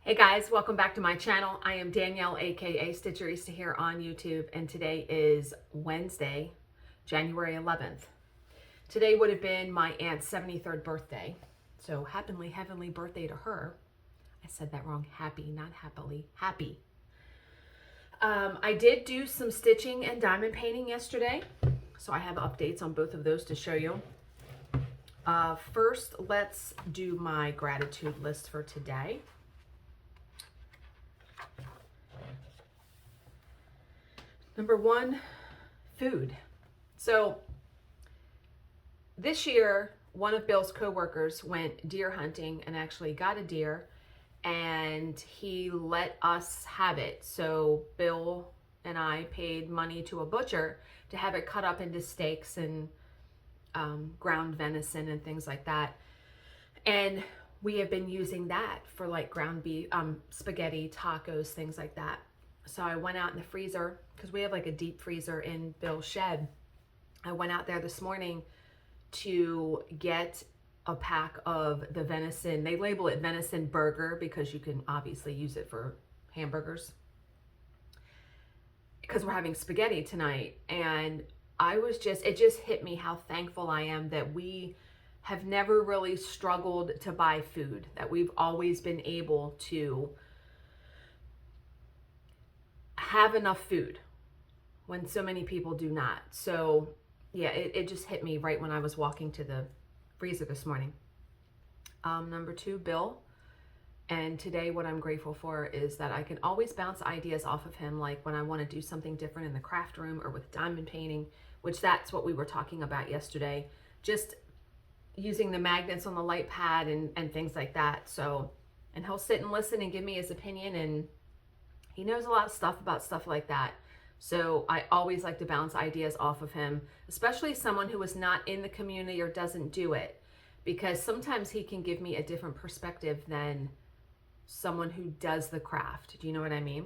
Hey guys, welcome back to my channel. I am Danielle, aka Stitcherista here on YouTube, and today is Wednesday, January 11th. Today would have been my aunt's 73rd birthday, so heavenly birthday to her. I said that wrong, happy, not happily, happy. I did do some stitching and diamond painting yesterday, so I have updates on both of those to show you. First, let's do my gratitude list for today. Number one, food. So this year, one of Bill's coworkers went deer hunting and actually got a deer, and he let us have it. So Bill and I paid money to a butcher to have it cut up into steaks and ground venison and things like that. And we have been using that for like ground beef, spaghetti, tacos, things like that. So I went out in the freezer, because we have like a deep freezer in Bill's shed. I went out there this morning to get a pack of the venison. They label it venison burger because you can obviously use it for hamburgers, because we're having spaghetti tonight. And it just hit me how thankful I am that we have never really struggled to buy food, that we've always been able to have enough food when so many people do not. So yeah, it just hit me right when I was walking to the freezer this morning. Number two, Bill. And today what I'm grateful for is that I can always bounce ideas off of him, like when I want to do something different in the craft room or with diamond painting, which that's what we were talking about yesterday, just using the magnets on the light pad and things like that. So, and he'll sit and listen and give me his opinion, and he knows a lot of stuff about stuff like that. So I always like to bounce ideas off of him, especially someone who is not in the community or doesn't do it, because sometimes he can give me a different perspective than someone who does the craft. Do you know what I mean?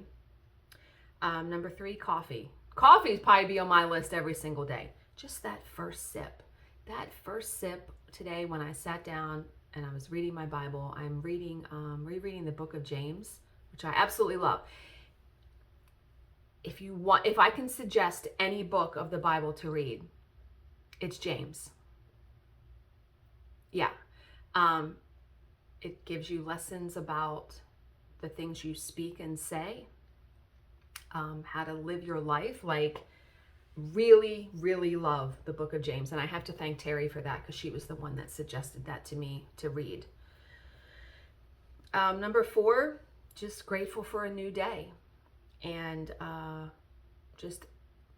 Number three, coffee. Coffee's probably be on my list every single day. Just that first sip. That first sip today when I sat down and I was reading my Bible. I'm rereading the book of James, which I absolutely love. If I can suggest any book of the Bible to read, it's James. Yeah. It gives you lessons about the things you speak and say, how to live your life. Like, really, really love the book of James. And I have to thank Terry for that, because she was the one that suggested that to me to read. Number four, just grateful for a new day. And just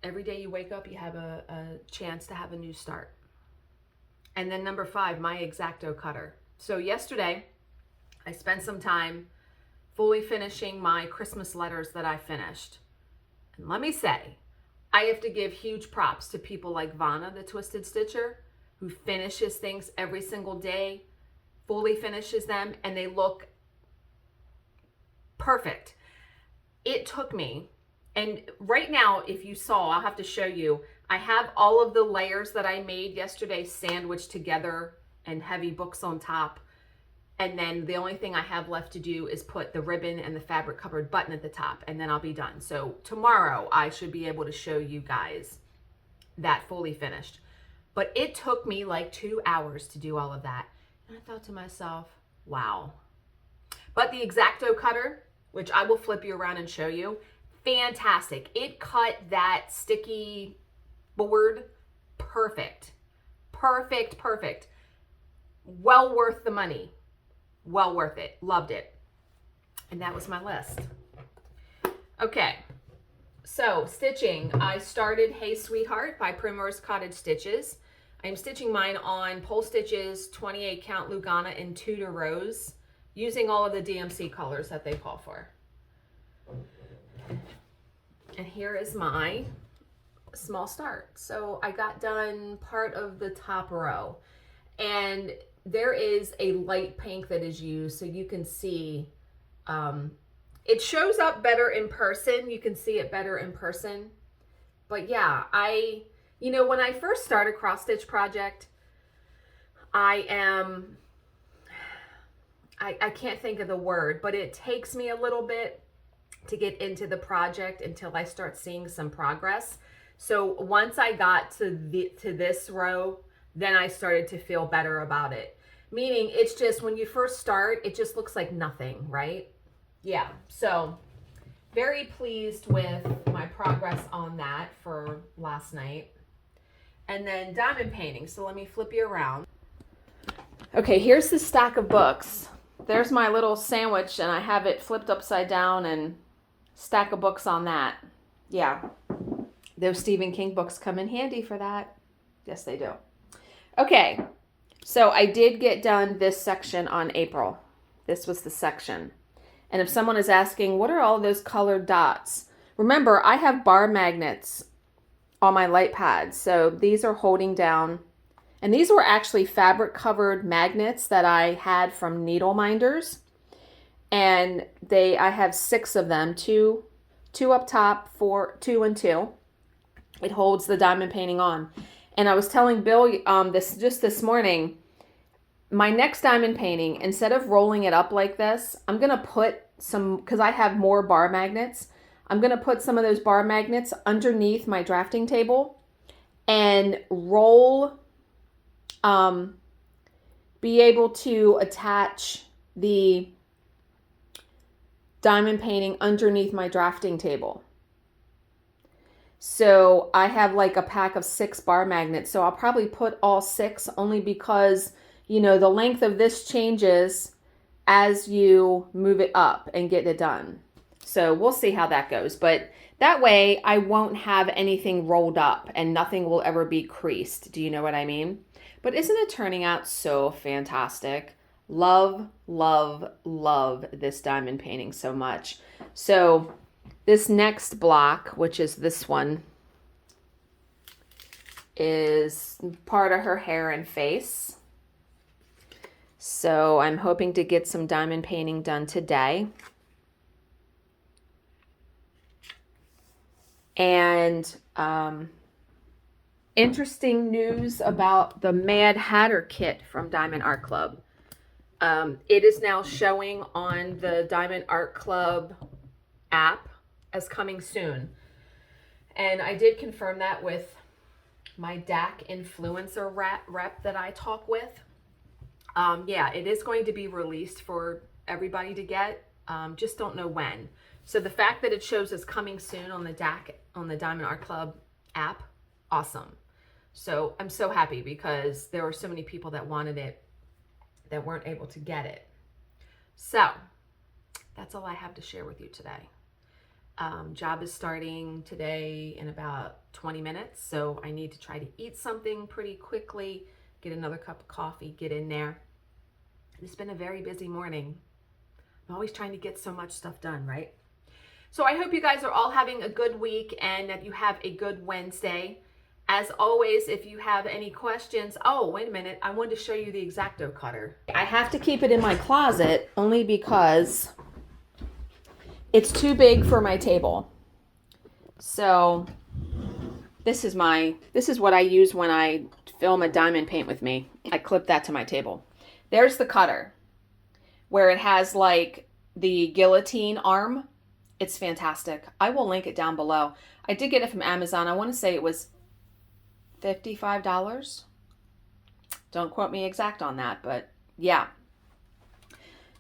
every day you wake up, you have a chance to have a new start. And then number five, my X-Acto cutter. So yesterday, I spent some time fully finishing my Christmas letters that I finished. And let me say, I have to give huge props to people like Vanna, the Twisted Stitcher, who finishes things every single day, fully finishes them, and they look perfect. It took me, and right now, if you saw, I'll have to show you, I have all of the layers that I made yesterday sandwiched together and heavy books on top. And then the only thing I have left to do is put the ribbon and the fabric covered button at the top, and then I'll be done. So tomorrow I should be able to show you guys that fully finished. But it took me like 2 hours to do all of that. And I thought to myself, wow. But the X-Acto cutter, which I will flip you around and show you, fantastic. It cut that sticky board perfect. Perfect, perfect. Well worth the money. Well worth it. Loved it. And that was my list. Okay. So, stitching. I started Hey Sweetheart by Primrose Cottage Stitches. I'm stitching mine on Pole Stitches 28 count Lugana in Tudor Rose, using all of the DMC colors that they call for. And here is my small start. So I got done part of the top row, and there is a light pink that is used, so you can see it shows up better in person. You can see it better in person. But yeah, when I first started Cross Stitch Project, I am I can't think of the word, but it takes me a little bit to get into the project until I start seeing some progress. So once I got to this row, then I started to feel better about it. Meaning it's just when you first start, it just looks like nothing, right? Yeah, so very pleased with my progress on that for last night. And then diamond painting. So let me flip you around. Okay, here's the stack of books. There's my little sandwich, and I have it flipped upside down and stack of books on that. Yeah, those Stephen King books come in handy for that. Yes, they do. Okay, so I did get done this section on April. This was the section. And if someone is asking, what are all those colored dots? Remember, I have bar magnets on my light pad. So these are holding down. And these were actually fabric covered magnets that I had from Needle Minders. And I have 6 of them, two up top, 2 and 2. It holds the diamond painting on. And I was telling Bill this morning, my next diamond painting, instead of rolling it up like this, I'm going to put some, because I have more bar magnets, I'm going to put some of those bar magnets underneath my drafting table and roll, be able to attach the diamond painting underneath my drafting table. So I have like a pack of 6 bar magnets. So I'll probably put all 6 only because, you know, the length of this changes as you move it up and get it done. So we'll see how that goes. But that way I won't have anything rolled up and nothing will ever be creased. Do you know what I mean? But isn't it turning out so fantastic? Love, love, love this diamond painting so much. So this next block, which is this one, is part of her hair and face. So I'm hoping to get some diamond painting done today. And interesting news about the Mad Hatter kit from Diamond Art Club. It is now showing on the Diamond Art Club app as coming soon. And I did confirm that with my DAC influencer rep that I talk with. Yeah, it is going to be released for everybody to get. Just don't know when. So the fact that it shows as coming soon on the DAC, on the Diamond Art Club app, awesome. So I'm so happy because there were so many people that wanted it that weren't able to get it. So that's all I have to share with you today. Job is starting today in about 20 minutes, so I need to try to eat something pretty quickly, get another cup of coffee, get in there. It's been a very busy morning. I'm always trying to get so much stuff done, right? So I hope you guys are all having a good week and that you have a good Wednesday. As always, if you have any questions, oh, wait a minute, I wanted to show you the X-Acto cutter. I have to keep it in my closet only because it's too big for my table. So this is what I use when I film a diamond paint with me. I clip that to my table. There's the cutter where it has like the guillotine arm. It's fantastic. I will link it down below. I did get it from Amazon. I want to say it was $55. Don't quote me exact on that, but yeah.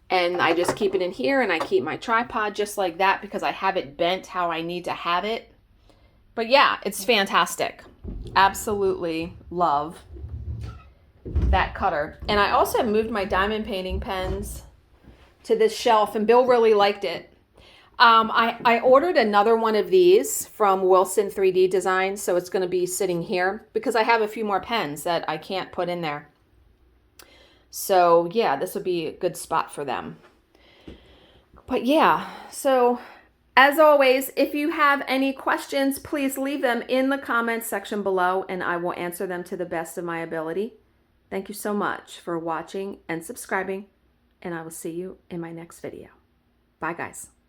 And I just keep it in here and I keep my tripod just like that because I have it bent how I need to have it. But yeah, it's fantastic. Absolutely love that cutter. And I also moved my diamond painting pens to this shelf and Bill really liked it. I ordered another one of these from Wilson 3D Design, so it's going to be sitting here because I have a few more pens that I can't put in there. So yeah, this would be a good spot for them. But yeah, so as always, if you have any questions, please leave them in the comments section below and I will answer them to the best of my ability. Thank you so much for watching and subscribing, and I will see you in my next video. Bye, guys.